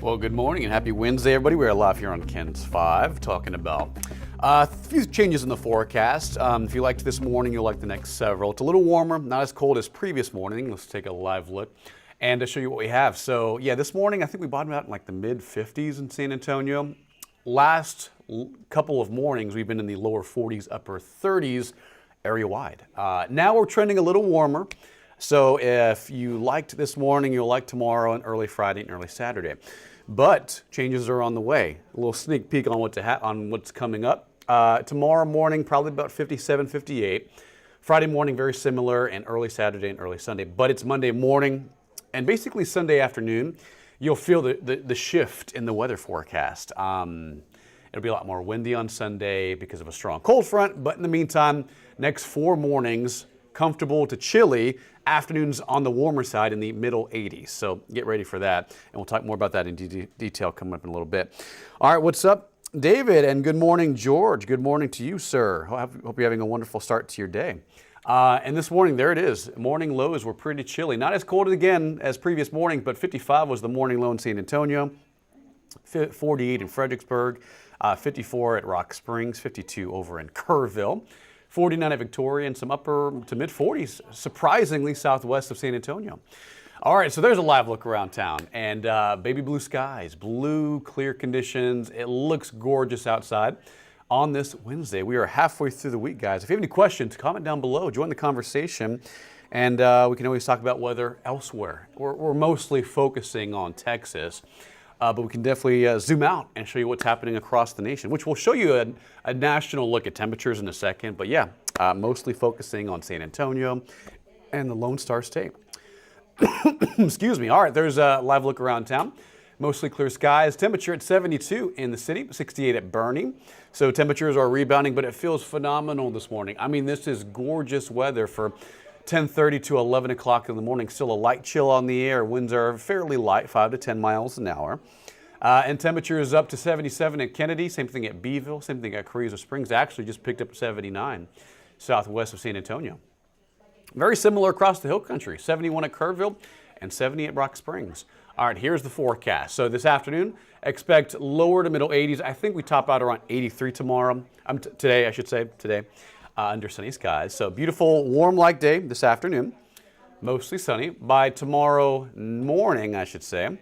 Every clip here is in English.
Well, good morning and happy Wednesday, everybody. We are live here on KENS 5 talking about a few changes in the forecast. If you liked this morning, you'll like the next several. It's a little warmer, not as cold as previous morning. Let's take a live look and to show you what we have. So, yeah, this morning I think we bottomed out in like the mid-50s in San Antonio. Last couple of mornings, we've been in the lower 40s, upper 30s area-wide. Now we're trending a little warmer. So if you liked this morning, you'll like tomorrow and early Friday and early Saturday. But changes are on the way. A little sneak peek on what's coming up. Tomorrow morning, probably about 57, 58. Friday morning, very similar, and early Saturday and early Sunday. But it's Monday morning and basically Sunday afternoon. You'll feel the shift in the weather forecast. It'll be a lot more windy on Sunday because of a strong cold front. But in the meantime, next 4 mornings, comfortable to chilly, afternoons on the warmer side in the middle 80s. So get ready for that. And we'll talk more about that in detail coming up in a little bit. All right, what's up, David? And good morning, George. Good morning to you, sir. Hope you're having a wonderful start to your day. And this morning, there it is. Morning lows were pretty chilly. Not as cold again as previous morning, but 55 was the morning low in San Antonio, 48 in Fredericksburg, 54 at Rock Springs, 52 over in Kerrville. 49 at Victoria and some upper to mid 40s, surprisingly southwest of San Antonio. All right, so there's a live look around town and baby blue skies, blue, clear conditions. It looks gorgeous outside on this Wednesday. We are halfway through the week, guys. If you have any questions, comment down below, join the conversation, and we can always talk about weather elsewhere. We're mostly focusing on Texas. But we can definitely zoom out and show you what's happening across the nation, which will show you a national look at temperatures in a second. But yeah, mostly focusing on San Antonio and the Lone Star State. Excuse me. All right, there's a live look around town. Mostly clear skies. Temperature at 72 in the city, 68 at Boerne. So temperatures are rebounding, but it feels phenomenal this morning. I mean, this is gorgeous weather for 10:30 to 11 o'clock in the morning. Still a light chill on the air. Winds are fairly light, 5 to 10 miles an hour. And temperature is up to 77 at Kennedy. Same thing at Beeville. Same thing at Carrizo Springs. Actually just picked up 79 southwest of San Antonio. Very similar across the hill country. 71 at Kerrville and 70 at Rock Springs. All right, here's the forecast. So this afternoon, expect lower to middle 80s. I think we top out around 83 tomorrow. Today. Under sunny skies. So beautiful, warm-like day this afternoon, mostly sunny. By tomorrow morning, I should say,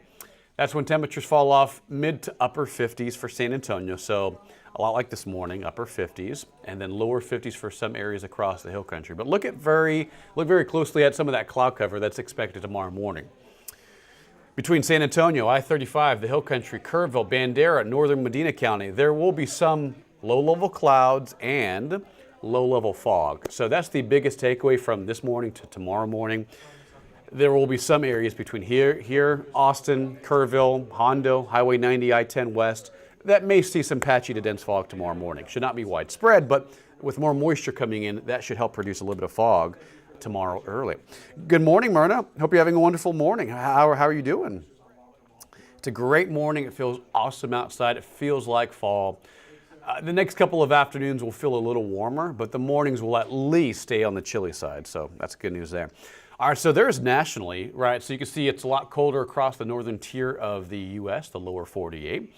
that's when temperatures fall off mid to upper 50s for San Antonio. So a lot like this morning, upper 50s, and then lower 50s for some areas across the hill country. But look very closely at some of that cloud cover that's expected tomorrow morning. Between San Antonio, I-35, the hill country, Kerrville, Bandera, northern Medina County, there will be some low-level clouds and low-level fog. So that's the biggest takeaway from this morning to tomorrow morning. There will be some areas between here, Austin, Kerrville, Hondo, Highway 90, I-10 West, that may see some patchy to dense fog tomorrow morning. Should not be widespread, but with more moisture coming in, that should help produce a little bit of fog tomorrow early. Good morning, Myrna. Hope you're having a wonderful morning. How are you doing? It's a great morning. It feels awesome outside. It feels like fall. The next couple of afternoons will feel a little warmer, but the mornings will at least stay on the chilly side, so that's good news there. All right, so there's nationally, right, so you can see it's a lot colder across the northern tier of the U.S., the lower 48.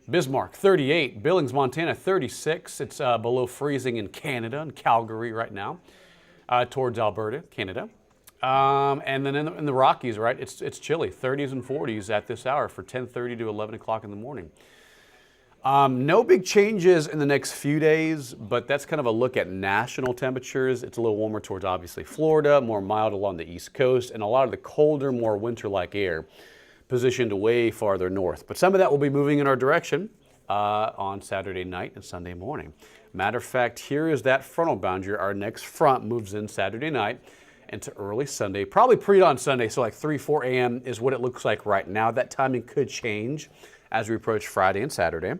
Bismarck, 38. Billings, Montana, 36. It's below freezing in Canada, in Calgary right now, towards Alberta, Canada. And then in the Rockies, right, it's chilly, 30s and 40s at this hour for 10:30 to 11 o'clock in the morning. No big changes in the next few days, but that's kind of a look at national temperatures. It's a little warmer towards obviously Florida, more mild along the East Coast, and a lot of the colder, more winter-like air positioned way farther north. But some of that will be moving in our direction on Saturday night and Sunday morning. Matter of fact, here is that frontal boundary. Our next front moves in Saturday night into early Sunday, probably pre-dawn Sunday, so like 3, 4 a.m. is what it looks like right now. That timing could change as we approach Friday and Saturday.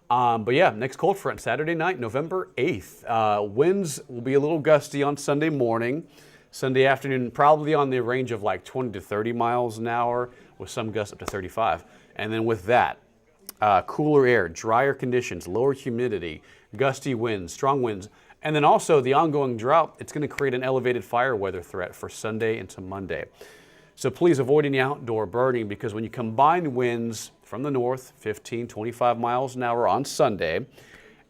But yeah, next cold front, Saturday night, November 8th. Winds will be a little gusty on Sunday morning. Sunday afternoon, probably on the range of like 20 to 30 miles an hour with some gusts up to 35. And then with that, cooler air, drier conditions, lower humidity, gusty winds, strong winds. And then also the ongoing drought, it's going to create an elevated fire weather threat for Sunday into Monday. So please avoid any outdoor burning, because when you combine winds from the north, 15, 25 miles an hour on Sunday,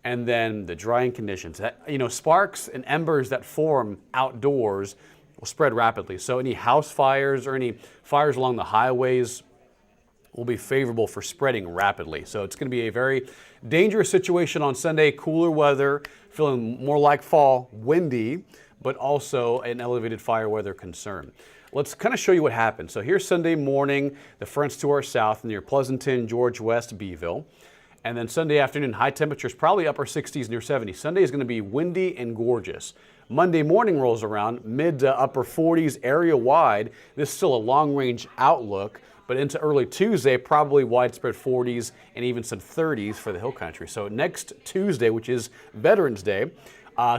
and then the drying conditions, sparks and embers that form outdoors will spread rapidly. So any house fires or any fires along the highways will be favorable for spreading rapidly. So it's going to be a very dangerous situation on Sunday. Cooler weather, feeling more like fall, windy, but also an elevated fire weather concern. Let's kind of show you what happened. So here's Sunday morning, the fronts to our south near Pleasanton, George West, Beeville. And then Sunday afternoon, high temperatures probably upper 60s, near 70s. Sunday is going to be windy and gorgeous. Monday morning rolls around, mid to upper 40s area wide. This is still a long range outlook, but into early Tuesday, probably widespread 40s and even some 30s for the hill country. So next Tuesday, which is Veterans Day,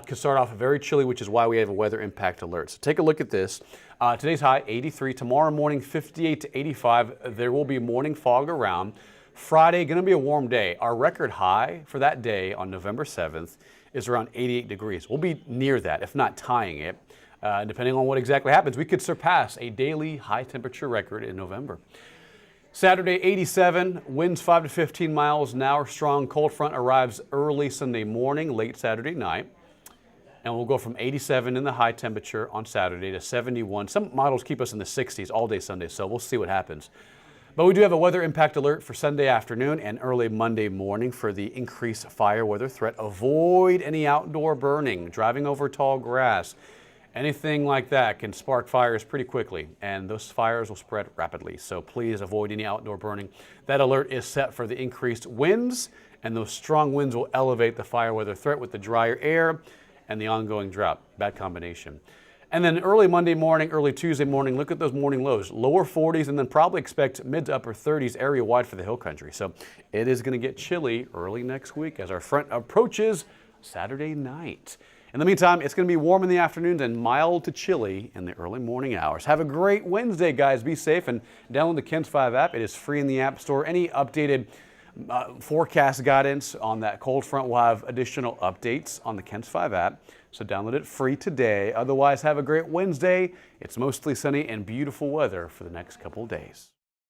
could start off very chilly, which is why we have a weather impact alert. So take a look at this. Today's high 83. Tomorrow morning 58 to 85. There will be morning fog around. Friday going to be a warm day. Our record high for that day on November 7th is around 88 degrees. We'll be near that, if not tying it. Depending on what exactly happens, we could surpass a daily high temperature record in November. Saturday 87, winds 5 to 15 miles an hour. Strong cold front arrives early Sunday morning, late Saturday night. And we'll go from 87 in the high temperature on Saturday to 71. Some models keep us in the 60s all day Sunday, so we'll see what happens. But we do have a weather impact alert for Sunday afternoon and early Monday morning for the increased fire weather threat. Avoid any outdoor burning, driving over tall grass. Anything like that can spark fires pretty quickly, and those fires will spread rapidly. So please avoid any outdoor burning. That alert is set for the increased winds, and those strong winds will elevate the fire weather threat with the drier air and the ongoing drought. Bad combination. And then early Monday morning, early Tuesday morning, look at those morning lows. Lower 40s, and then probably expect mid to upper 30s area wide for the hill country. So it is going to get chilly early next week as our front approaches Saturday night. In the meantime, it's going to be warm in the afternoons and mild to chilly in the early morning hours. Have a great Wednesday, guys. Be safe and download the KENS 5 app. It is free in the App Store. Any updated forecast guidance on that cold front, will have additional updates on the KENS 5 app. So download it free today. Otherwise, have a great Wednesday. It's mostly sunny and beautiful weather for the next couple of days.